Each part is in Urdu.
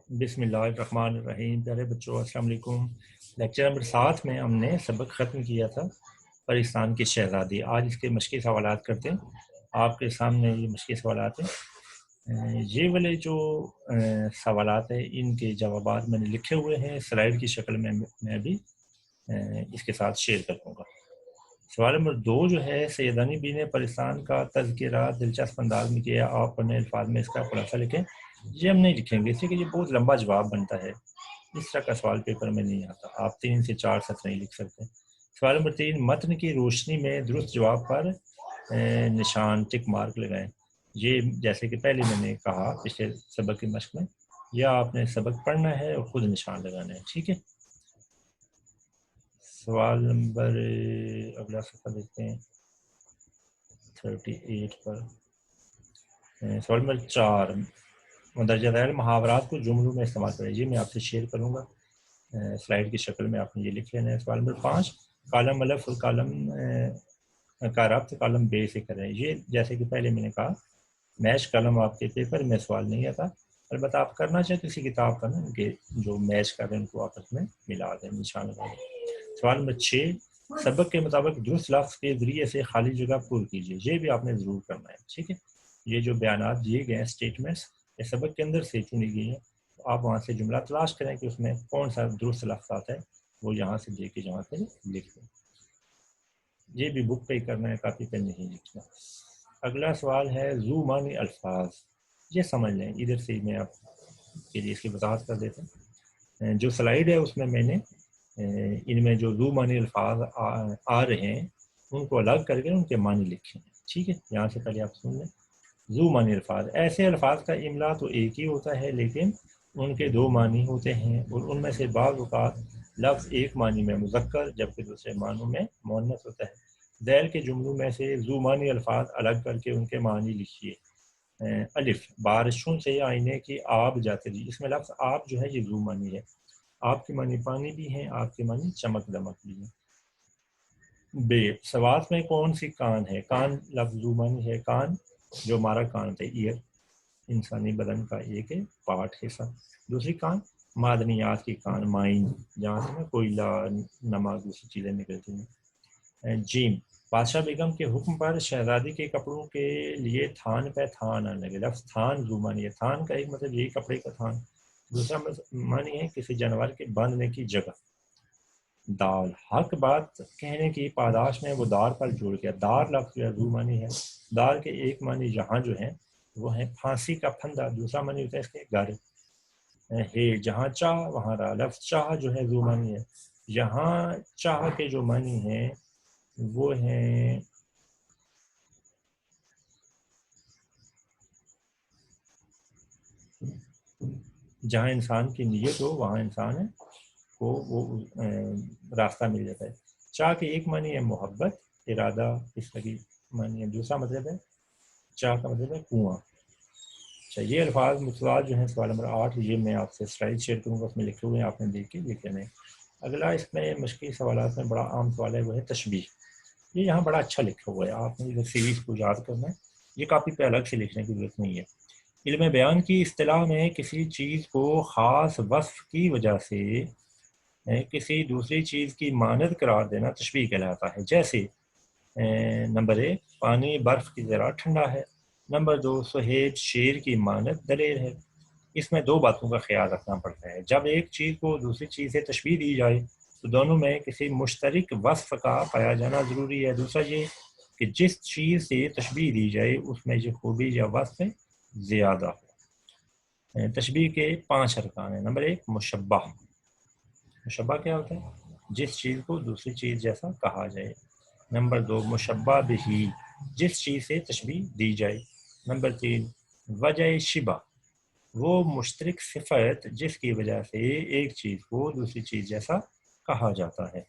بسم اللہ الرحمن الرحیم۔ پیارے بچوں السلام علیکم۔ لیکچر نمبر 7 میں ہم نے سبق ختم کیا تھا پاکستان کی شہزادی۔ آج اس کے مشقی سوالات کرتے ہیں۔ آپ کے سامنے یہ مشقی سوالات ہیں۔ یہ والے جو سوالات ہیں ان کے جوابات میں نے لکھے ہوئے ہیں سلائیڈ کی شکل میں بھی اس کے ساتھ شیئر کر دوں گا۔ سوال نمبر 2 جو ہے، سیدانی بی نے پاکستان کا تذکرہ دلچسپ انداز میں کیا، آپ اپنے الفاظ میں اس کا خلاصہ لکھیں۔ یہ ہم نہیں لکھیں گے اس لیے کہ یہ بہت لمبا جواب بنتا ہے، اس طرح کا سوال پیپر میں نہیں آتا، آپ 3 سے 4 سطر نہیں لکھ سکتے۔ سوال نمبر 3، متن کی روشنی میں درست جواب پر نشان ٹک مارک لگائیں۔ یہ جیسے کہ پہلے میں نے کہا پچھلے سبق کی مشق میں، یا آپ نے سبق پڑھنا ہے اور خود نشان لگانا ہے، ٹھیک ہے۔ سوال نمبر اگلا صفحہ دیکھتے ہیں 38 پر۔ سوال نمبر 4، مندرجہ ذیل محاورات کو جملوں میں استعمال کریں۔ یہ میں آپ سے شیئر کروں گا سلائیڈ کی شکل میں، آپ نے یہ لکھ لینا ہے۔ سوال نمبر 5، کالم الف اور کالم کا ربط کالم بے سے کریں۔ یہ جیسے کہ پہلے میں نے کہا میچ کالم آپ کے پیپر میں سوال نہیں آتا، البتہ آپ کرنا چاہے کسی کتاب کا نا کہ جو میچ کر رہے ہیں ان کو آپس میں ملا دیں، نشان لگا دیں۔ سوال نمبر 6، سبق کے مطابق درست لفظ کے ذریعے سے خالی جگہ پر کیجیے۔ یہ بھی آپ نے ضرور کرنا ہے، ٹھیک ہے۔ یہ جو بیانات دیے گئے ہیں اسٹیٹمنٹس، یہ سبق کے اندر سے چنی گئی ہیں، تو آپ وہاں سے جملہ تلاش کریں کہ اس میں کون سا درست لفظ آتا ہے، وہ یہاں سے دے کے جہاں سے لکھ دیں۔ یہ بھی بک پہ کرنا ہے، کاپی پہ نہیں لکھنا۔ اگلا سوال ہے ذو معنی الفاظ۔ یہ سمجھ لیں، ادھر سے میں آپ کے لیے اس کی وضاحت کر دیتا ہوں۔ جو سلائیڈ ہے اس میں میں نے ان میں جو ذو معنی الفاظ آ رہے ہیں ان کو الگ کر کے ان کے معنی لکھے ہیں، ٹھیک ہے۔ یہاں سے پہلے آپ سن لیں۔ ذو معنی الفاظ، ایسے الفاظ کا املا تو ایک ہی ہوتا ہے لیکن ان کے 2 معنی ہوتے ہیں، اور ان میں سے بعض اوقات لفظ ایک معنی میں مذکر جبکہ دوسرے معنوں میں مؤنث ہوتا ہے۔ ذیل کے جملوں میں سے ذو معنی الفاظ الگ کر کے ان کے معنی لکھیے۔ الف، بارشوں سے آئینے کی آب جاتے جی، اس میں لفظ آب جو ہے یہ ذو معنی ہے، آپ کے معنی پانی بھی ہیں، آپ کے معنی چمک دمک بھی ہیں۔ بے، سوات میں کون سی کان ہے؟ کان لفظ ذو معنی ہے، کان جو ہمارا کان ہے، ایئر، انسانی بدن کا ایک پارٹ حصہ۔ دوسری کان معدنیات کی کان، مائن، جہاں سے کوئلہ، نمک، دوسری چیزیں نکلتی ہیں۔ جیم، بادشاہ بیگم کے حکم پر شہزادی کے کپڑوں کے لیے تھان پہ تھان آنے لگے۔ لفظ تھان ذو معنی ہے، تھان کا ایک مطلب یہی کپڑے کا تھان، دوسرا معنی ہے کسی جانور کے باندھنے کی جگہ۔ دال، حق بات کہنے کی پاداش میں وہ دار پر جڑ گیا۔ دار لفظ ذو معنی ہے، دار کے ایک معنی یہاں جو ہیں وہ ہے پھانسی کا پھندا، دوسرا معنی ہوتا ہے اس کے گھر ہے۔ جہاں چاہ وہاں راہ، لفظ چاہ جو ہے ذو معنی ہے، یہاں چاہ کے جو معنی ہیں وہ ہیں جہاں انسان کی نیت ہو وہاں انسان کو وہ راستہ مل جاتا ہے۔ چاہ کے ایک معنی ہے محبت، ارادہ، اس طرح کی معنی ہے، دوسرا مطلب ہے چاہ کا مطلب ہے کنواں۔ اچھا، یہ الفاظ متضاد جو ہیں سوال نمبر 8، یہ میں آپ سے سلائڈ شیئر کروں گا، اس میں لکھے ہوئے ہیں، آپ نے دیکھ کے لکھ لینے۔ اگلا اس میں مشکل سوالات میں بڑا عام سوال ہے، وہ ہے تشبیہ۔ یہ یہاں بڑا اچھا لکھا ہوا ہے، آپ نے سیریز کو یاد کرنا ہے، یہ کاپی پہ الگ سے لکھنے کی ضرورت نہیں ہے۔ علم بیان کی اصطلاح میں کسی چیز کو خاص وصف کی وجہ سے کسی دوسری چیز کی مانند قرار دینا تشبیہ کہلاتا ہے۔ جیسے نمبر 1، پانی برف کی طرح ٹھنڈا ہے۔ نمبر 2، سہیب شیر کی مانند دلیر ہے۔ اس میں 2 باتوں کا خیال رکھنا پڑتا ہے، جب ایک چیز کو دوسری چیز سے تشبیہ دی جائے تو دونوں میں کسی مشترک وصف کا پایا جانا ضروری ہے۔ دوسرا یہ کہ جس چیز سے تشبیہ دی جائے اس میں یہ خوبی یا وصف زیادہ ہو۔ تشبیہ کے 5 ارکان ہیں۔ نمبر 1، مشبہ۔ مشبہ کیا ہوتا ہے؟ جس چیز کو دوسری چیز جیسا کہا جائے۔ نمبر 2، مشبہ بہی، جس چیز سے تشبیہ دی جائے۔ نمبر 3، وجہ شبہ، وہ مشترک صفت جس کی وجہ سے ایک چیز کو دوسری چیز جیسا کہا جاتا ہے۔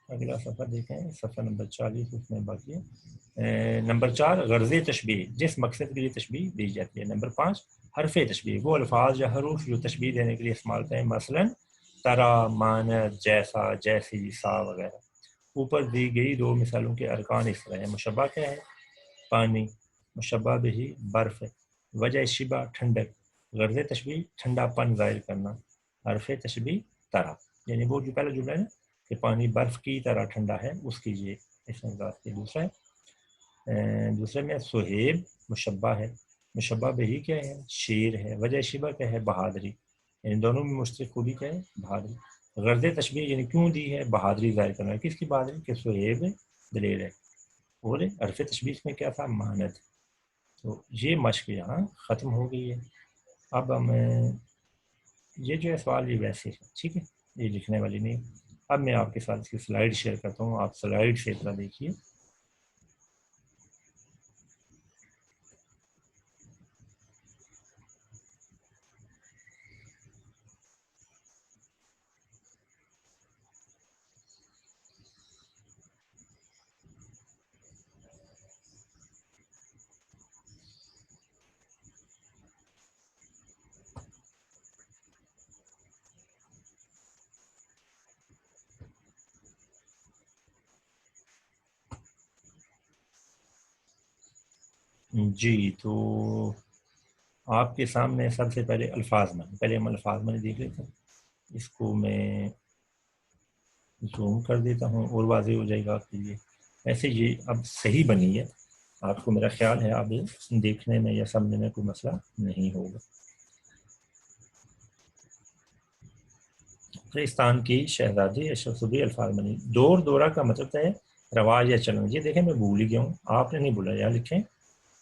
اگلا صفحہ دیکھیں، صفحہ نمبر 40، اس میں باقی ہے۔ نمبر 4، غرض تشبیہ، جس مقصد کے لیے تشبیہ دی جاتی ہے۔ نمبر 5، حرف تشبیہ، وہ الفاظ یا حروف جو تشبیہ دینے کے لیے استعمال کرتے ہیں، مثلا طرح، مانند، جیسا، جیسی، سا وغیرہ۔ اوپر دی گئی 2 مثالوں کے ارکان اس طرح ہیں۔ مشبہ کیا ہے؟ پانی، مشبہ بہی برف ہے، وجہ شبہ ٹھنڈک، غرض تشبیہ ٹھنڈا پن ظاہر کرنا، حرف تشبیہ طرح، یعنی وہ جو پہلا جملہ ہے نا کہ پانی برف کی طرح ٹھنڈا ہے، اس کی یہ اس انداز کے دوسرے میں سہیب مشبہ ہے، مشبہ بہی کیا ہے؟ شیر ہے، وجہ شبہ کیا ہے؟ بہادری، یعنی دونوں میں مشترک خوبی کیا ہے؟ بہادری۔ غرض تشبیہ یعنی کیوں دی ہے؟ بہادری ظاہر کرنا ہے۔ کس کی بہادری؟ کہ سہیب دلیر ہے، اور حرف تشبیہ میں کیا تھا؟ ماند۔ تو یہ مشق یہاں ختم ہو گئی ہے۔ اب ہم یہ جو ہے سوال یہ ویسے ہے، ٹھیک ہے، یہ لکھنے والی نہیں۔ اب میں آپ کے ساتھ اس کی سلائیڈ شیئر کرتا ہوں، آپ سلائیڈ سے اتنا دیکھیے۔ جی تو آپ کے سامنے سب سے پہلے الفاظ میں، پہلے ہم الفاظ میں دیکھ لیتے ہیں۔ اس کو میں زوم کر دیتا ہوں اور واضح ہو جائے گا آپ کے لیے۔ ایسے یہ اب صحیح بنی ہے، آپ کو میرا خیال ہے اب دیکھنے میں یا سمجھنے میں کوئی مسئلہ نہیں ہوگا۔ فلسطین کی شہزادی اشرف صبحی الفاظ بنی۔ دور دورہ کا مطلب ہے رواج یا چلن۔ یہ دیکھیں میں بھول ہی گیا ہوں، آپ نے نہیں بولا، یا لکھیں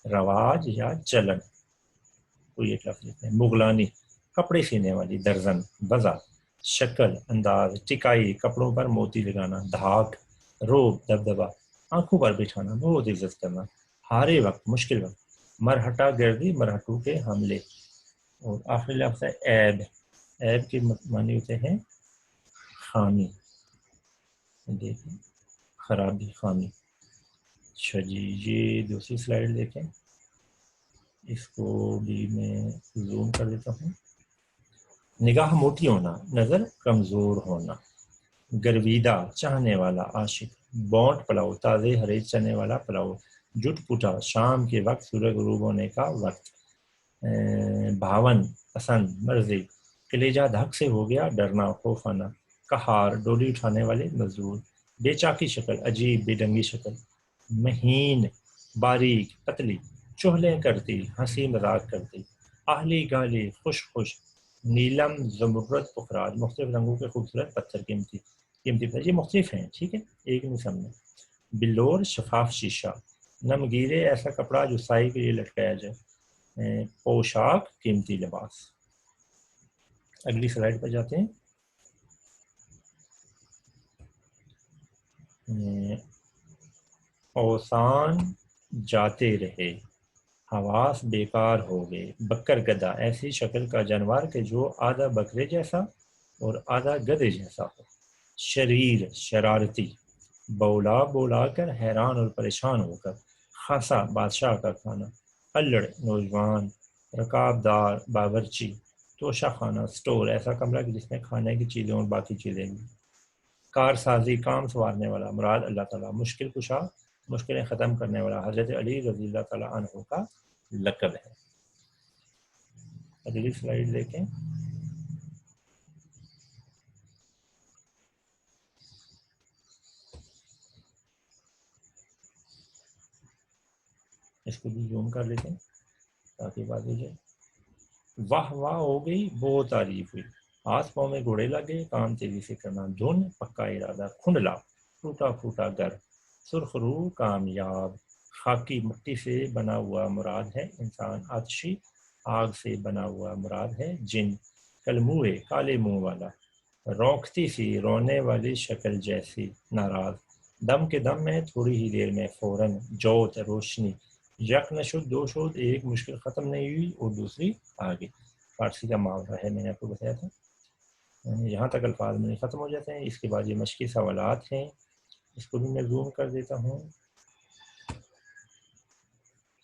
رواج یا چلن، کوئی ایک لفظ لکھیں۔ مغلانی کپڑے سینے والی، درزن بزا، شکل انداز، ٹکائی کپڑوں پر موتی لگانا، دھاک روب دبدبا، آنکھوں پر بٹھانا، بہت عزت کرنا، ہارے وقت مشکل وقت، مرہٹا گردی مرہٹوں کے حملے، اور آخری لفظ ہے عیب۔ عیب کے معنی ہوتے ہیں خامی، دیکھیں خرابی، خامی۔ اچھا جی، یہ دوسری سلائیڈ دیکھیں، اس کو بھی میں زوم کر دیتا ہوں۔ نگاہ موٹی ہونا، نظر کمزور ہونا، گرویدہ چاہنے والا، عاشق، بونٹ پلاؤ تازے ہرے چنے والا پلاؤ، جٹ پٹا شام کے وقت سورج غروب ہونے کا وقت، بھاون پسند مرضی، کلیجہ دھک سے ہو گیا ڈرنا خوفانا، کہار ڈولی اٹھانے والے مزدور، بے چاکی شکل عجیب بے ڈنگی شکل، مہین باریک پتلی، چہلیں کرتی ہنسی مذاق کرتی، آہلی گالی خوش خوش، نیلم زمرد پخراج مختلف رنگوں کے خوبصورت پتھر قیمتی پتھر، یہ مختلف ہیں، ٹھیک ہے، ایک نہیں سامنے۔ بلور شفاف شیشہ، نمگیرے ایسا کپڑا جو سائی کے لیے لٹکایا جائے، پوشاک قیمتی لباس۔ اگلی سلائیڈ پر جاتے ہیں۔ اوسان جاتے رہے، حواس بیکار ہو گئے، بکر گدھا ایسی شکل کا جانور کہ جو آدھا بکرے جیسا اور آدھا گدھے جیسا ہو، شریر شرارتی، بولا بولا کر حیران اور پریشان ہو کر، خاصا بادشاہ کا کھانا، الڑ نوجوان، رکابدار باورچی، توشہ خانہ سٹور ایسا کمرہ جس میں کھانے کی چیزیں اور باقی چیزیں بھی، کار سازی کام سنوارنے والا، مراد اللہ تعالیٰ، مشکل کشا مشکلیں ختم کرنے والا، حضرت علی رضی اللہ تعالیٰ عنہ کا لقب ہے۔ اگلی سلائیڈ دیکھیں۔ اس کو بھی زوم کر لیتے ہیں تاکہ بات ہو جائے۔ واہ واہ ہو گئی بہت تعریف ہوئی، ہاتھ پاؤں میں گھوڑے لگے کام تیزی سے کرنا، دھن پکا ارادہ، کھنڈلا ٹوٹا پھوٹا گھر، سرخ روح کامیاب، خاکی مٹی سے بنا ہوا مراد ہے انسان، آتشی آگ سے بنا ہوا مراد ہے جن، کلموئے کالے منہ والا، روکھتی سی رونے والی شکل جیسی ناراض، دم کے دم میں تھوڑی ہی دیر میں فوراً، جوت روشنی، یک نشد دو شد، ایک مشکل ختم نہیں ہوئی اور دوسری آگے، فارسی کا محاورہ ہے، میں نے آپ کو بتایا تھا۔ یہاں تک الفاظ میں ختم ہو جاتے ہیں۔ اس کے بعد یہ مشقی سوالات ہیں، اس کو بھی میں زوم کر دیتا ہوں۔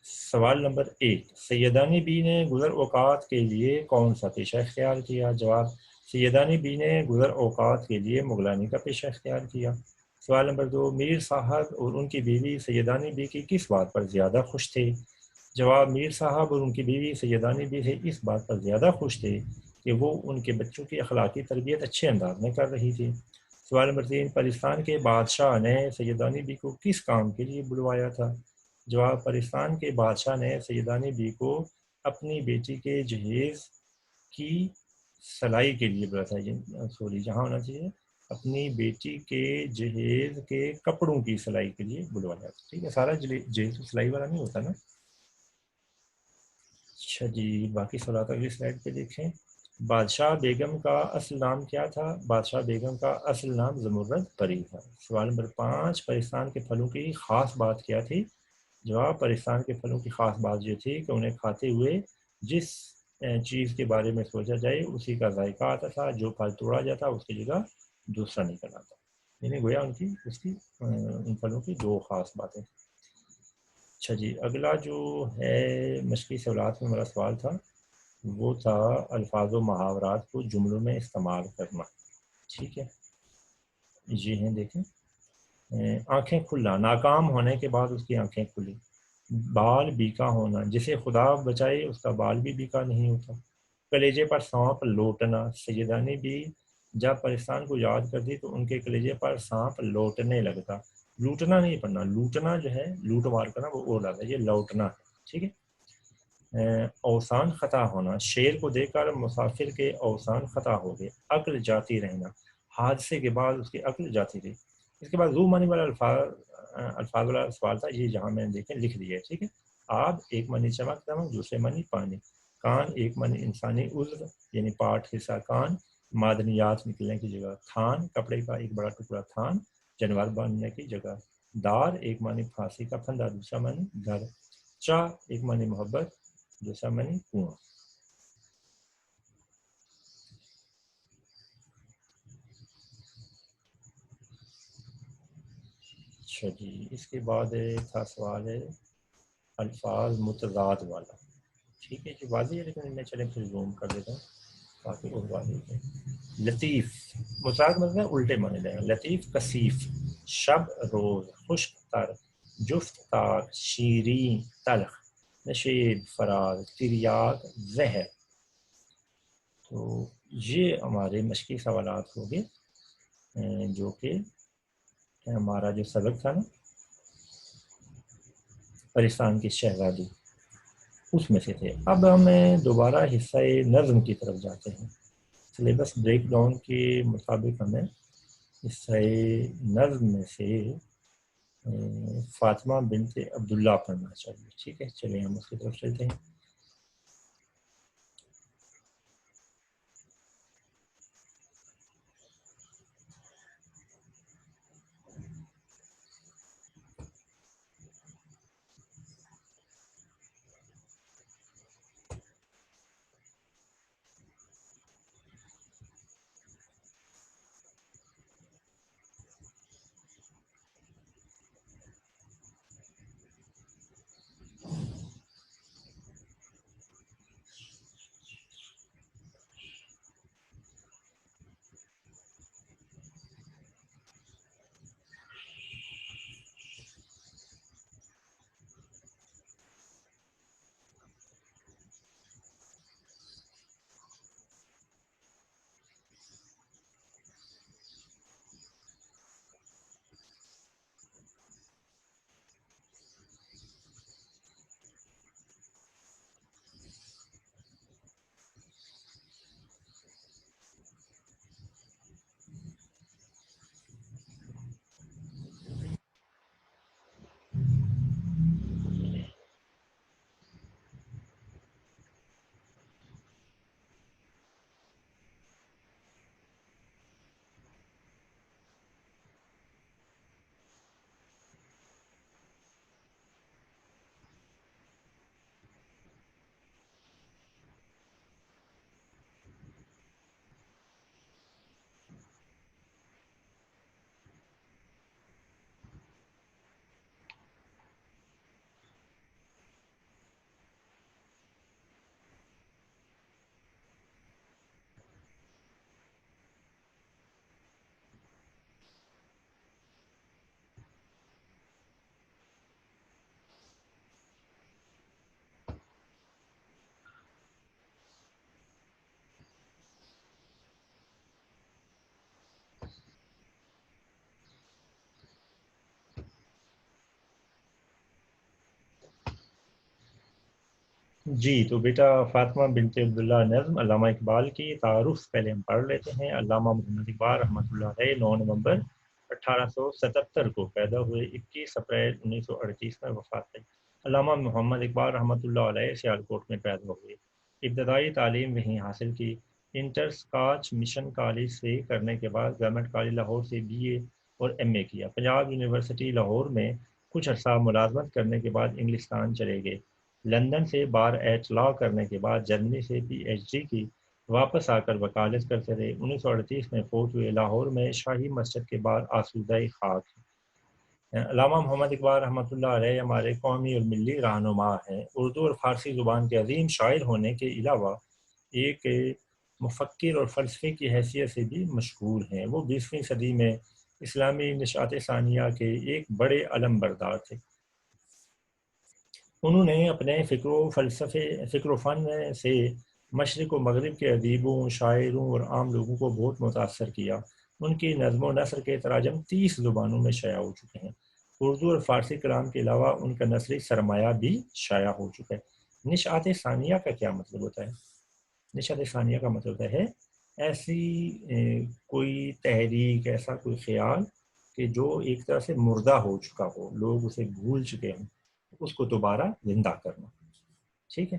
سوال نمبر 1، سیدانی بی نے گزر اوقات کے لیے کون سا پیشہ اختیار کیا؟ جواب، سیدانی بی نے گزر اوقات کے لیے مغلانی کا پیشہ اختیار کیا۔ سوال نمبر 2، میر صاحب اور ان کی بیوی سیدانی بی کی کس بات پر زیادہ خوش تھے؟ جواب: میر صاحب اور ان کی بیوی سیدانی بھی سے اس بات پر زیادہ خوش تھے کہ وہ ان کے بچوں کی اخلاقی تربیت اچھے انداز میں کر رہی تھی۔ سوال نمبر 3: پاکستان کے بادشاہ نے سیدانی بی کو کس کام کے لیے بلوایا تھا؟ جواب: پاکستان کے بادشاہ نے سیدانی بی کو اپنی بیٹی کے جہیز کی سلائی کے لیے بلایا تھا۔ سوری، جہاں ہونا چاہیے اپنی بیٹی کے جہیز کے کپڑوں کی سلائی کے لیے بلوایا تھا۔ ٹھیک ہے، سارا جہیز سلائی والا نہیں ہوتا نا۔ اچھا جی، باقی سوالات اگلی سلائڈ پہ دیکھیں۔ بادشاہ بیگم کا اصل نام کیا تھا؟ بادشاہ بیگم کا اصل نام زمرد پری تھا۔ سوال نمبر 5: پاکستان کے پھلوں کی خاص بات کیا تھی؟ جواب: پاکستان کے پھلوں کی خاص بات یہ تھی کہ انہیں کھاتے ہوئے جس چیز کے بارے میں سوچا جائے اسی کا ذائقہ آتا تھا، جو پھل توڑا جاتا اس کی جگہ دوسرا نکل آتا۔ یعنی گویا ان پھلوں کی 2 خاص باتیں۔ اچھا جی، اگلا جو ہے مشقی سوالات میں میرا سوال تھا وہ تھا الفاظ و محاورات کو جملوں میں استعمال کرنا۔ ٹھیک ہے جی ہیں، دیکھیں آنکھیں کھلنا، ناکام ہونے کے بعد اس کی آنکھیں کھلی۔ بال بیکا ہونا، جسے خدا بچائے اس کا بال بھی بیکا نہیں ہوتا۔ کلیجے پر سانپ لوٹنا، سیدانی بھی جب پاکستان کو یاد کرتی تو ان کے کلیجے پر سانپ لوٹنے لگتا۔ لوٹنا نہیں پڑھنا، لوٹنا جو ہے لوٹ مار کرنا وہ اور آتا ہے، یہ لوٹنا ہے۔ ٹھیک ہے۔ اوسان خطا ہونا، شیر کو دیکھ کر مسافر کے اوسان خطا ہو گئے۔ عقل جاتی رہنا، حادثے کے بعد اس کی عقل جاتی رہی۔ اس کے بعد زو معنی والا الفاظ والا سوال تھا، یہ جہاں میں نے دیکھیں لکھ دیا ہے۔ ٹھیک ہے۔ آب ایک معنی چمک دمک، دوسرے معنی پانی۔ کان ایک معنی انسانی عضو یعنی پارٹ حصہ کان، معدنیات نکلنے کی جگہ۔ تھان کپڑے کا ایک بڑا ٹکڑا تھان، جانور بننے کی جگہ۔ دار ایک معنی پھانسی کا پھندا، دوسرا معنی گھر۔ چاہ ایک معنی محبت، دوسرا معنی کنواں۔ اچھا جی، اس کے بعد تھا سوال ہے الفاظ متضاد والا۔ ٹھیک ہے، جو واضح ہے لیکن میں چلیں پھر زوم کر دیتا ہوں تاکہ اور واضح ہے۔ لطیف متضاد مطلب ہے الٹے معنی لیں گے۔ لطیف کثیف، شب روز، خشک تر، جفت تاک، شیریں تلخ، نشیب فراز، تریاک زہر۔ تو یہ ہمارے مشقی سوالات ہو گئے جو کہ ہمارا جو سبق تھا نا پاکستان کی شہزادی اس میں سے تھے۔ اب ہم دوبارہ حصہ نظم کی طرف جاتے ہیں۔ سلیبس بریک ڈاؤن کے مطابق ہمیں حصہ نظم میں سے فاطمہ بنت عبداللہ پڑھنا چاہیے۔ ٹھیک ہے، چلیے ہم اس کی طرف چلتے ہیں۔ جی تو بیٹا فاطمہ بنت عبداللہ نظم علامہ اقبال کی تعارف پہلے ہم پڑھ لیتے ہیں۔ علامہ محمد اقبال رحمۃ اللہ علیہ 9 نومبر 1877 کو پیدا ہوئے، 21 اپریل 1938 میں وفات پائی۔ علامہ محمد اقبال رحمۃ اللہ علیہ سیالکوٹ میں پیدا ہوئے، ابتدائی تعلیم وہیں حاصل کی۔ انٹر اسکاچ مشن کالج سے کرنے کے بعد گورنمنٹ کالج لاہور سے BA اور MA کیا۔ پنجاب یونیورسٹی لاہور میں کچھ عرصہ ملازمت کرنے کے بعد انگلستان چلے گئے۔ لندن سے بار ایٹ لا کرنے کے بعد جرمنی سے PhD کی، واپس آ کر وکالت کرتے رہے۔ 1938 میں فوت ہوئے۔ لاہور میں شاہی مسجد کے بعد آسودہ خاک۔ علامہ محمد اقبال رحمۃ اللہ علیہ ہمارے قومی اور ملی رہنما ہیں۔ اردو اور فارسی زبان کے عظیم شاعر ہونے کے علاوہ ایک مفکر اور فلسفی کی حیثیت سے بھی مشہور ہیں۔ وہ 20ویں صدی میں اسلامی نشاط ثانیہ کے ایک بڑے علم بردار تھے۔ انہوں نے اپنے فکر و فن سے مشرق و مغرب کے ادیبوں، شاعروں اور عام لوگوں کو بہت متاثر کیا۔ ان کی نظم و نثر کے تراجم 30 زبانوں میں شائع ہو چکے ہیں۔ اردو اور فارسی کلام کے علاوہ ان کا نثری سرمایہ بھی شائع ہو چکا ہے۔ نشاط ثانیہ کا کیا مطلب ہوتا ہے؟ نشاط ثانیہ کا مطلب ہے ایسی کوئی تحریک، ایسا کوئی خیال کہ جو ایک طرح سے مردہ ہو چکا ہو، لوگ اسے بھول چکے ہیں، اس کو دوبارہ زندہ کرنا۔ ٹھیک ہے،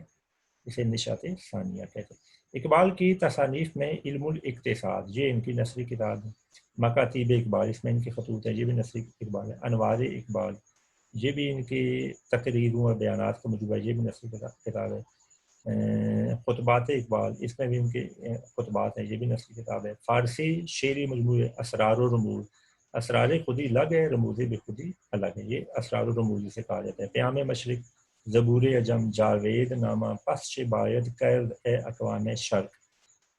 اسے نشاط ثانیہ کہتے ہیں۔ اقبال کی تصانیف میں علم الاقتصاد، یہ ان کی نثری کتاب ہے۔ مکاتیب اقبال، اس میں ان کے خطوط ہیں، یہ بھی نثری اقبال ہے۔ انوار اقبال، یہ بھی ان کی تقریروں اور بیانات کا مجموعہ، یہ بھی نثری کتاب ہے۔ خطبات اقبال، اس میں بھی ان کے خطبات ہیں، یہ بھی نثری کتاب ہے۔ فارسی شعری مجموعے اسرار و رموز، اسرار خودی الگ ہے، رموز بھی خودی الگ ہے، یہ اسرار و رموز سے کہا جاتا ہے۔ پیام مشرق، زبور عجم، جاوید نامہ، پس باید کرد اے اقوام شرق،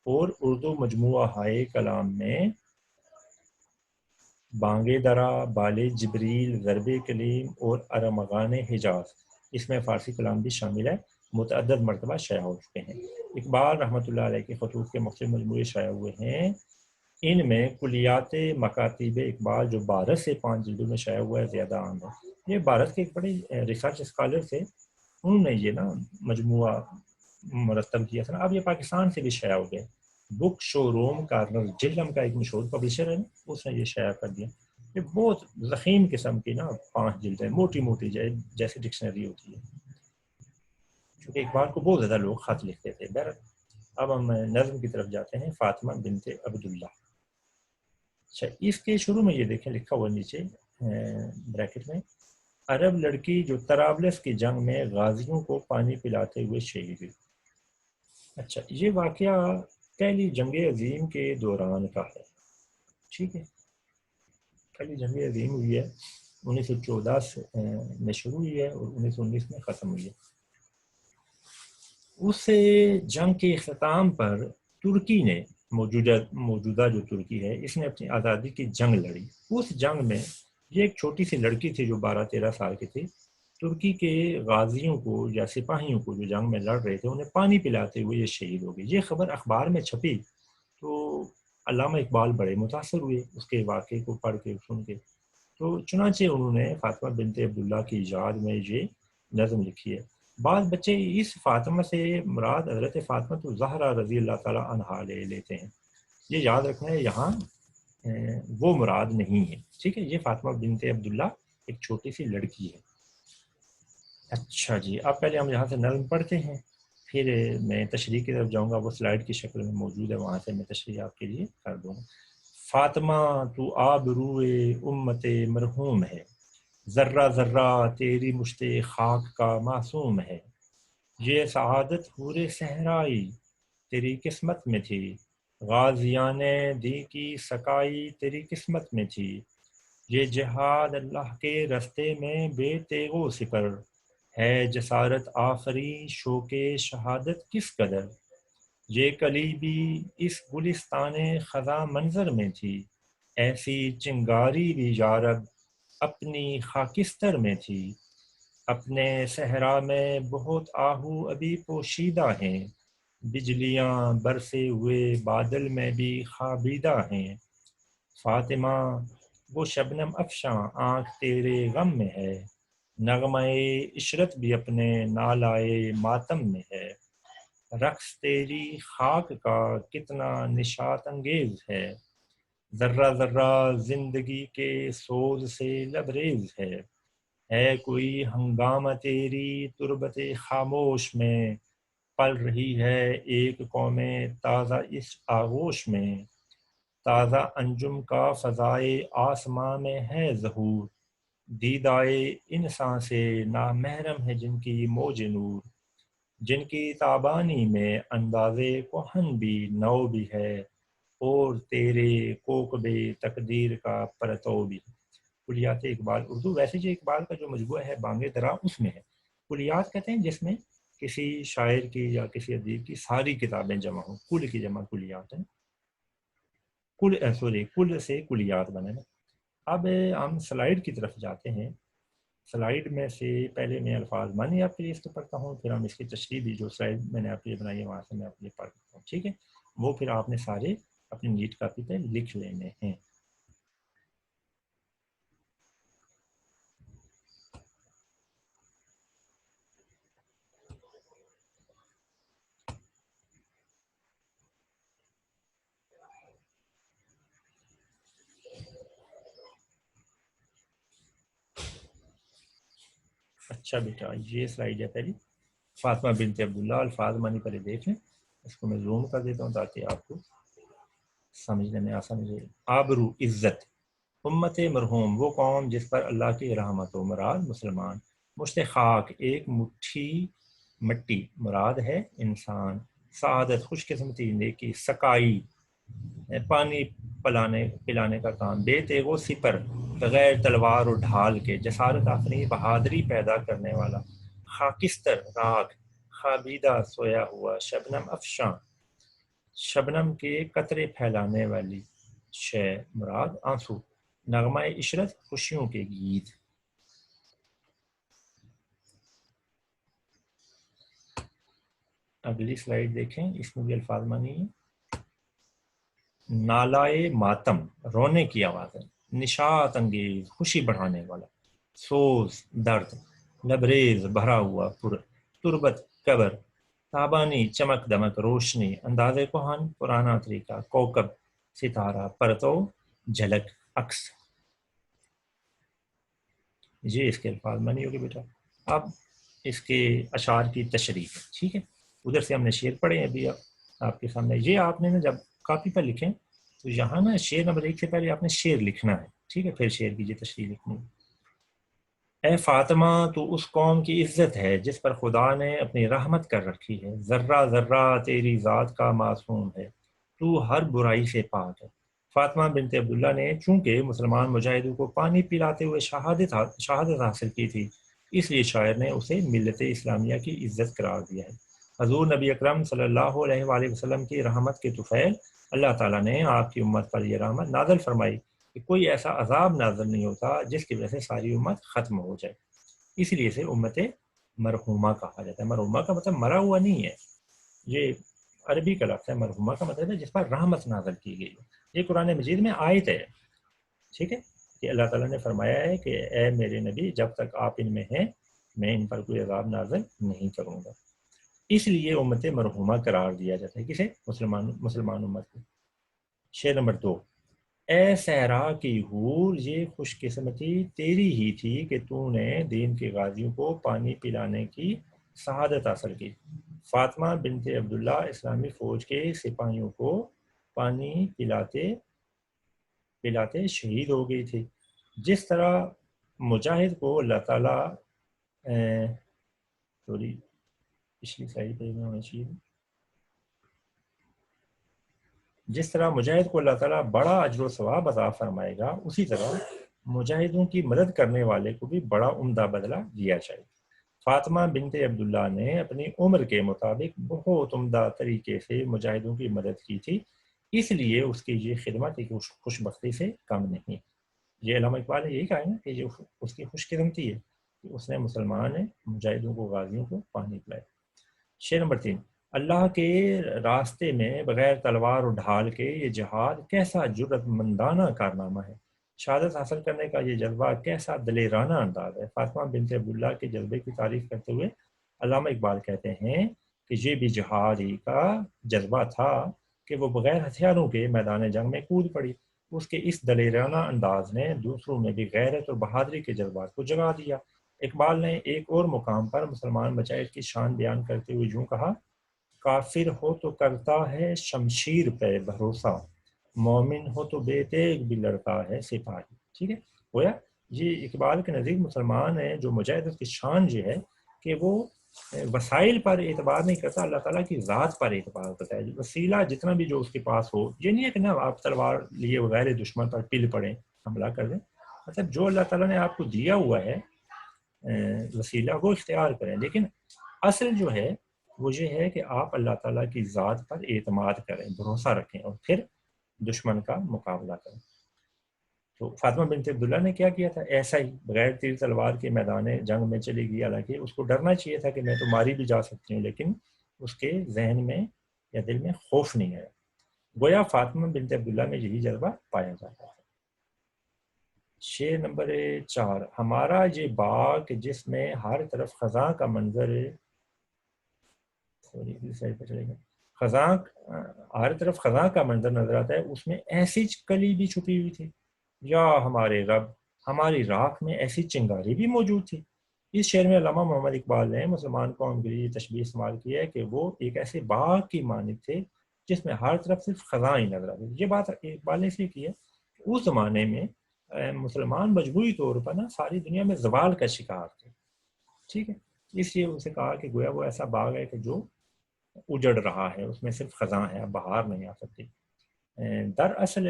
اور اردو مجموعہ ہائے کلام میں بانگ درا، بال جبریل، ضرب کلیم اور ارمغان حجاز، اس میں فارسی کلام بھی شامل ہے، متعدد مرتبہ شائع ہو چکے ہیں۔ اقبال رحمۃ اللہ علیہ کے خطوط کے مختلف مجموعے شائع ہوئے ہیں۔ ان میں کلیات مکاتیب اقبال جو بھارت سے 5 جلدوں میں شائع ہوا ہے، زیادہ عام ہے۔ یہ بھارت کے ایک بڑے ریسرچ اسکالر تھے، انہوں نے یہ مجموعہ مرتب کیا تھا۔ اب یہ پاکستان سے بھی شائع ہو گئے۔ بک شو روم کارنر جلم کا ایک مشہور پبلشر ہے، اس نے یہ شائع کر دیا۔ یہ بہت ضخیم قسم کی 5 جلدیں، موٹی موٹی جیسے ڈکشنری ہوتی ہے، چونکہ اقبال کو بہت زیادہ لوگ خط لکھتے تھے۔ اب ہم نظم کی طرف جاتے ہیں۔ فاطمہ بنت عبداللہ، اچھا اس کے شروع میں یہ دیکھیں لکھا ہوا نیچے بریکٹ میں، عرب لڑکی جو طرابلس کی جنگ میں غازیوں کو پانی پلاتے ہوئے شہید ہوئی۔ اچھا یہ واقعہ پہلی جنگ عظیم کے دوران کا ہے، ٹھیک ہے، پہلی جنگ عظیم ہوئی ہے 1914 میں شروع ہوئی ہے اور 1919 میں ختم ہوئی ہے۔ اس جنگ کے اختتام پر ترکی نے، موجودہ جو ترکی ہے، اس نے اپنی آزادی کی جنگ لڑی۔ اس جنگ میں یہ ایک چھوٹی سی لڑکی تھی جو 12-13 سال کی تھی، ترکی کے غازیوں کو یا سپاہیوں کو جو جنگ میں لڑ رہے تھے انہیں پانی پلاتے ہوئے یہ شہید ہو گئی۔ یہ خبر اخبار میں چھپی تو علامہ اقبال بڑے متاثر ہوئے اس کے واقعے کو پڑھ کے سن کے، تو چنانچہ انہوں نے فاطمہ بنت عبداللہ کی یاد میں یہ نظم لکھی ہے۔ بعض بچے اس فاطمہ سے مراد حضرت فاطمہ الزہرا رضی اللہ تعالیٰ عنہا لے لیتے ہیں، یہ یاد رکھنا ہے، یہاں وہ مراد نہیں ہے، ٹھیک ہے، یہ فاطمہ بنت عبداللہ ایک چھوٹی سی لڑکی ہے۔ اچھا جی، اب پہلے ہم یہاں سے نظم پڑھتے ہیں، پھر میں تشریح کی طرف جاؤں گا، وہ سلائیڈ کی شکل میں موجود ہے، وہاں سے میں تشریح آپ کے لیے کر دوں گا۔ فاطمہ تو آبروئے امت مرحوم ہے، ذرہ ذرہ تیری مشت خاک کا معصوم ہے، یہ سعادت حور صحرائی تیری قسمت میں تھی، غازیان دی کی سکائی تیری قسمت میں تھی، یہ جہاد اللہ کے رستے میں بے تیغ و سپر، ہے جسارت آفری شوق شہادت کس قدر، یہ کلی بھی اس گلستان خزاں منظر میں تھی، ایسی چنگاری بھی یارب اپنی خاکستر میں تھی، اپنے صحرا میں بہت آہو ابھی پوشیدہ ہیں، بجلیاں برسے ہوئے بادل میں بھی خوابیدہ ہیں، فاطمہ وہ شبنم افشاں آنکھ تیرے غم میں ہے، نغمہ عشرت بھی اپنے نالائے ماتم میں ہے، رقص تیری خاک کا کتنا نشاط انگیز ہے، ذرہ ذرہ زندگی کے سوز سے لبریز ہے کوئی ہنگامہ تیری تربت خاموش میں، پل رہی ہے ایک قوم تازہ اس آغوش میں، تازہ انجم کا فضائے آسماں میں ہے ظہور، دیدائے انسان سے نامحرم ہے جن کی موج نور، جن کی تابانی میں انداز کہن بھی نو بھی ہے، اور تیرے کوکب تقدیر کا پرتو بھی۔ کلیات اقبال اردو، ویسے جو اقبال کا جو مجموعہ ہے بانگ درا اس میں ہے، کلیات کہتے ہیں جس میں کسی شاعر کی یا کسی ادیب کی ساری کتابیں جمع ہوں، کل کی جمع کلیات ہیں، کل سے کلیات بنے نا۔ اب ہم سلائیڈ کی طرف جاتے ہیں۔ سلائیڈ میں سے پہلے میں الفاظ معنی آپ کے لیے اس کو پڑھتا ہوں، پھر ہم اس کی تشریح بھی جو سلائیڈ میں نے آپ کے لیے بنائی ہے وہاں سے میں آپ کے لیے پڑھتا ہوں، ٹھیک ہے؟ وہ پھر آپ نے سارے اپنی نیٹ کاپی پہ لکھ لینے ہیں۔ اچھا بیٹا، یہ سلائیڈ ہے پہلی، فاطمہ بنت عبداللہ، الفاظ معنی پہلے دیکھ لیں، اس کو میں زوم کر دیتا ہوں تاکہ آپ کو سمجھنے میں آسانی رہے۔ آبرو، عزت، امت مرحوم وہ قوم جس پر اللہ کی رحمت و مراد مسلمان، مشت خاک ایک مٹھی مٹی مراد ہے انسان، سعادت خوش قسمتی نیکی، سقائی پانی پلانے کا کام، بے تیغ و سپر بغیر تلوار و ڈھال کے، جسارت آفرین بہادری پیدا کرنے والا، خاکستر راکھ خوابیدہ سویا ہوا، شبنم افشاں شبنم کے قطرے پھیلانے والی، شے مراد آنسو، نغمہ عشرت خوشیوں کے گیت۔ اگلی سلائیڈ دیکھیں، اس میں بھی الفاظ مانی ہے۔ نالائے ماتم رونے کی آواز ہے، نشاط انگیز خوشی بڑھانے والا، سوز درد، لبریز بھرا ہوا پر، تربت قبر، تابانی چمک دمک روشنی، انداز کہن پرانا طریقہ، کوکب ستارہ، پرتو جھلک عکس۔ یہ اس کے الفاظ مانی ہوگی بیٹا۔ اب اس کے اشعار کی تشریح، ٹھیک ہے؟ ادھر سے ہم نے شعر پڑھے ابھی آپ کے سامنے، یہ آپ نے نا جب کاپی پر لکھیں تو یہاں نا شعر نمبر 1 سے پہلے آپ نے شعر لکھنا ہے، ٹھیک ہے؟ پھر شعر کی تشریح لکھنی ہے۔ اے فاطمہ تو اس قوم کی عزت ہے جس پر خدا نے اپنی رحمت کر رکھی ہے، ذرہ ذرہ تیری ذات کا معصوم ہے، تو ہر برائی سے پاک ہے۔ فاطمہ بنت عبداللہ نے چونکہ مسلمان مجاہدوں کو پانی پلاتے ہوئے شہادت حاصل کی تھی، اس لیے شاعر نے اسے ملت اسلامیہ کی عزت قرار دیا ہے۔ حضور نبی اکرم صلی اللہ علیہ وآلہ وسلم کی رحمت کے طفیل اللہ تعالیٰ نے آپ کی امت پر یہ رحمت نازل فرمائی کہ کوئی ایسا عذاب نازل نہیں ہوتا جس کی وجہ سے ساری امت ختم ہو جائے، اس لیے سے امت مرحومہ کہا جاتا ہے۔ مرحومہ کا مطلب مرا ہوا نہیں ہے، یہ عربی کا لفظ ہے۔ مرحومہ کا مطلب ہے جس پر رحمت نازل کی گئی ہے۔ یہ قرآن مجید میں آیت ہے، ٹھیک ہے، کہ اللہ تعالیٰ نے فرمایا ہے کہ اے میرے نبی جب تک آپ ان میں ہیں میں ان پر کوئی عذاب نازل نہیں کروں گا، اس لیے امت مرحومہ قرار دیا جاتا ہے کسے؟ مسلمان امت کو۔ شعر نمبر 2، اے صحرا کی حور یہ خوش قسمتی تیری ہی تھی کہ تو نے دین کے غازیوں کو پانی پلانے کی سعادت حاصل کی۔ فاطمہ بنت عبداللہ اسلامی فوج کے سپاہیوں کو پانی پلاتے شہید ہو گئی تھی۔ جس طرح مجاہد کو اللہ تعالیٰ پچھلی سلائی پہ ہونا چاہیے، جس طرح مجاہد کو اللہ تعالیٰ بڑا اجر و ثواب عطا فرمائے گا، اسی طرح مجاہدوں کی مدد کرنے والے کو بھی بڑا عمدہ بدلہ دیا جائے۔ فاطمہ بنت عبداللہ نے اپنی عمر کے مطابق بہت عمدہ طریقے سے مجاہدوں کی مدد کی تھی، اس لیے اس کی یہ خدمت ایک خوش بختی سے کم نہیں۔ یہ علامہ اقبال نے یہی کہا ہے نا کہ جو اس کی خوش قسمتی ہے کہ اس نے مسلمان مجاہدوں کو غازیوں کو پانی پلایا۔ شعر نمبر 3، اللہ کے راستے میں بغیر تلوار و ڈھال کے یہ جہاد کیسا جرت مندانہ کارنامہ ہے، شہادت حاصل کرنے کا یہ جذبہ کیسا دلیرانہ انداز ہے. فاطمہ بنت عبداللہ کے جذبے کی تعریف کرتے ہوئے علامہ اقبال کہتے ہیں کہ یہ بھی جہادی کا جذبہ تھا کہ وہ بغیر ہتھیاروں کے میدان جنگ میں کود پڑی. اس کے اس دلیرانہ انداز نے دوسروں میں بھی غیرت اور بہادری کے جذبات کو جگا دیا. اقبال نے ایک اور مقام پر مسلمان مجاہد کی شان بیان کرتے ہوئے یوں کہا: کافر ہو تو کرتا ہے شمشیر پہ بھروسہ، مومن ہو تو بے تیغ بھی لڑتا ہے سپاہی. ٹھیک ہے، گویا یہ اقبال کے نزدیک مسلمان ہے جو مجاہد کی شان یہ ہے کہ وہ وسائل پر اعتبار نہیں کرتا، اللہ تعالیٰ کی ذات پر اعتبار کرتا ہے. وسیلہ جتنا بھی جو اس کے پاس ہو، یہ نہیں ہے کہ نا آپ تلوار لیے بغیر دشمن پر پل پڑیں، حملہ کر دیں. مطلب جو اللہ تعالیٰ نے آپ کو دیا ہوا ہے وسیلہ، وہ اختیار کریں. لیکن اصل جو ہے وہ یہ ہے کہ آپ اللہ تعالیٰ کی ذات پر اعتماد کریں، بھروسہ رکھیں اور پھر دشمن کا مقابلہ کریں. تو فاطمہ بنت عبداللہ نے کیا کیا تھا؟ ایسا ہی بغیر تیر تلوار کے میدان جنگ میں چلی گئی. حالانکہ اس کو ڈرنا چاہیے تھا کہ میں تو ماری بھی جا سکتی ہوں، لیکن اس کے ذہن میں یا دل میں خوف نہیں آیا. گویا فاطمہ بنت عبداللہ میں یہی جذبہ پایا جاتا ہے. شعر نمبر 4: ہمارا یہ باغ جس میں ہر طرف خزاں کا منظر، خزاں ہر طرف خزاں کا منظر نظر آتا ہے، اس میں ایسی کلی بھی چھپی ہوئی تھی. یا ہمارے رب، ہماری راکھ میں ایسی چنگاری بھی موجود تھی. اس شعر میں علامہ محمد اقبال نے مسلمان قوم کے لیے تشبیہ استعمال کی ہے کہ وہ ایک ایسے باغ کی مانند تھے جس میں ہر طرف صرف خزاں ہی نظر آتی. یہ بات اقبال نے اس لیے کی ہے کہ اس زمانے میں مسلمان مجموعی طور پر نا ساری دنیا میں زوال کا شکار تھے. ٹھیک ہے، اس لیے اسے کہا کہ گویا وہ ایسا باغ ہے کہ جو اجڑ رہا ہے، اس میں صرف خزاں ہے، اب بہار نہیں آ سکتی. دراصل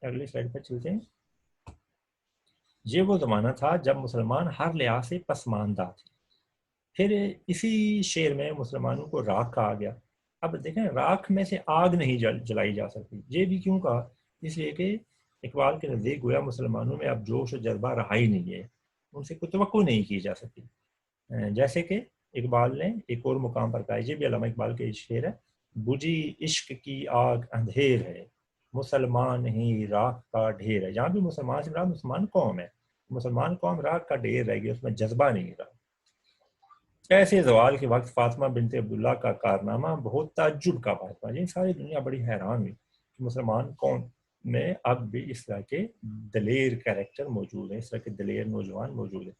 اگلی سلائڈ پر چلتے ہیں. یہ وہ زمانہ تھا جب مسلمان ہر لحاظ سے پسماندہ تھے. پھر اسی شعر میں مسلمانوں کو راکھ کہا گیا. اب دیکھیں، راکھ میں سے آگ نہیں جلائی جا سکتی. یہ بھی کیوں کہا؟ اس لیے کہ اقبال کے نزدیک گویا مسلمانوں میں اب جوش و جذبہ رہا ہی نہیں ہے، ان سے کوئی توقع نہیں کی جا سکتی. جیسے کہ اقبال نے ایک اور مقام پر کہا، یہ بھی علامہ اقبال کے شعر ہے: بجھی عشق کی آگ اندھیر ہے، مسلمان ہی راکھ کا ڈھیر ہے. جہاں بھی مسلمان سے مراد مسلمان قوم ہے، مسلمان قوم راکھ کا ڈھیر رہ گئی، اس میں جذبہ نہیں رہا. ایسے زوال کے وقت فاطمہ بنت عبداللہ کا کارنامہ بہت تعجب کا بات تھا. یہ ساری دنیا بڑی حیران ہوئی کہ مسلمان قوم میں اب بھی اس طرح کے دلیر کریکٹر موجود ہیں، اس طرح کے دلیر نوجوان موجود ہیں.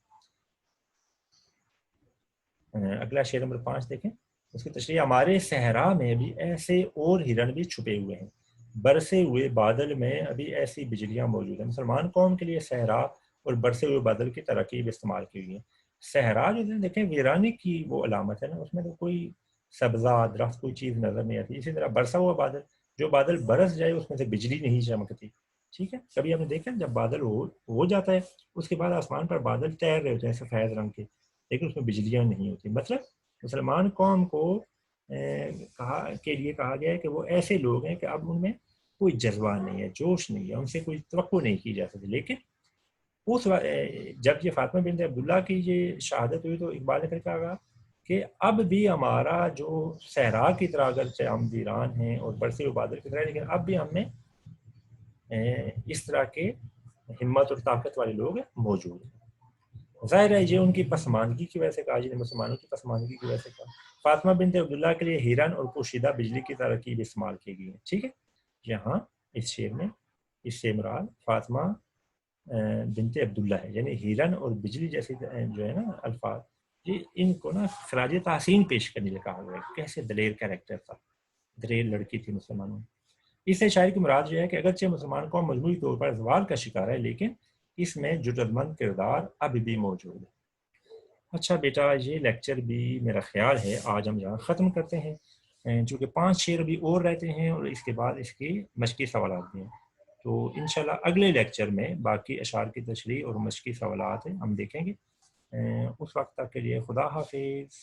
اگلا شعر نمبر 5 دیکھیں، اس کی تشریح: ہمارے صحرا میں بھی ایسے اور ہرن بھی چھپے ہوئے ہیں، برسے ہوئے بادل میں ابھی ایسی بجلیاں موجود ہیں. مسلمان قوم کے لیے صحرا اور برسے ہوئے بادل کی ترکیب استعمال کی ہوئی ہے. صحرا جو دیکھیں ویرانی کی وہ علامت ہے نا، اس میں تو کوئی سبزہ درخت کوئی چیز نظر نہیں آتی. اسی طرح برسا ہوا بادل، جو بادل برس جائے اس میں سے بجلی نہیں چمکتی. ٹھیک ہے، کبھی آپ نے دیکھا جب بادل ہو جاتا ہے اس کے بعد آسمان پر بادل تیر رہے ہوتے ہیں سفید رنگ کے، لیکن اس میں بجلیاں نہیں ہوتی. مطلب مسلمان قوم کو کے لیے کہا گیا ہے کہ وہ ایسے لوگ ہیں کہ اب ان میں کوئی جذبہ نہیں ہے، جوش نہیں ہے، ان سے کوئی توقع نہیں کی جا سکتی. لیکن اس جب یہ فاطمہ بنت عبداللہ کی یہ شہادت ہوئی تو اقبال نے پھر کہا کہ اب بھی ہمارا جو صحرا کی طرح اگرچہ ہم ویران ہیں اور برسے ہوئے بادل کی طرح، لیکن اب بھی ہم میں اس طرح کے ہمت اور طاقت والے لوگ موجود ہیں. ظاہر ہے یہ ان کی پسماندگی کی وجہ سے کہا، جنہیں مسلمانوں کی پسماندگی کی وجہ سے کہا. فاطمہ بنت عبداللہ کے لیے ہیرن اور پوشیدہ بجلی کی ترکیب استعمال کی گئی ہے. ٹھیک ہے، یہاں اس شعر میں اس سے مراد فاطمہ بنت عبداللہ ہے، یعنی ہیرن اور بجلی جیسے جو ہے نا الفاظ، یہ ان کو نا خراج تحسین پیش کرنے لگا ہوا ہے. کیسے دلیر کیریکٹر تھا، دلیر لڑکی تھی مسلمانوں. اس سے شاعر کی مراد جو ہے کہ اگرچہ مسلمان قوم مجموعی طور پر زوال کا شکار ہے، لیکن اس میں جرأت مند کردار اب بھی موجود ہے. اچھا بیٹا، یہ لیکچر بھی میرا خیال ہے آج ہم یہاں ختم کرتے ہیں، چونکہ 5 شعر بھی اور رہتے ہیں اور اس کے بعد اس کی مشقی سوالات بھی ہیں. تو انشاءاللہ اگلے لیکچر میں باقی اشعار کی تشریح اور مشقی سوالات ہم دیکھیں گے. اس وقت تک کے لیے خدا حافظ.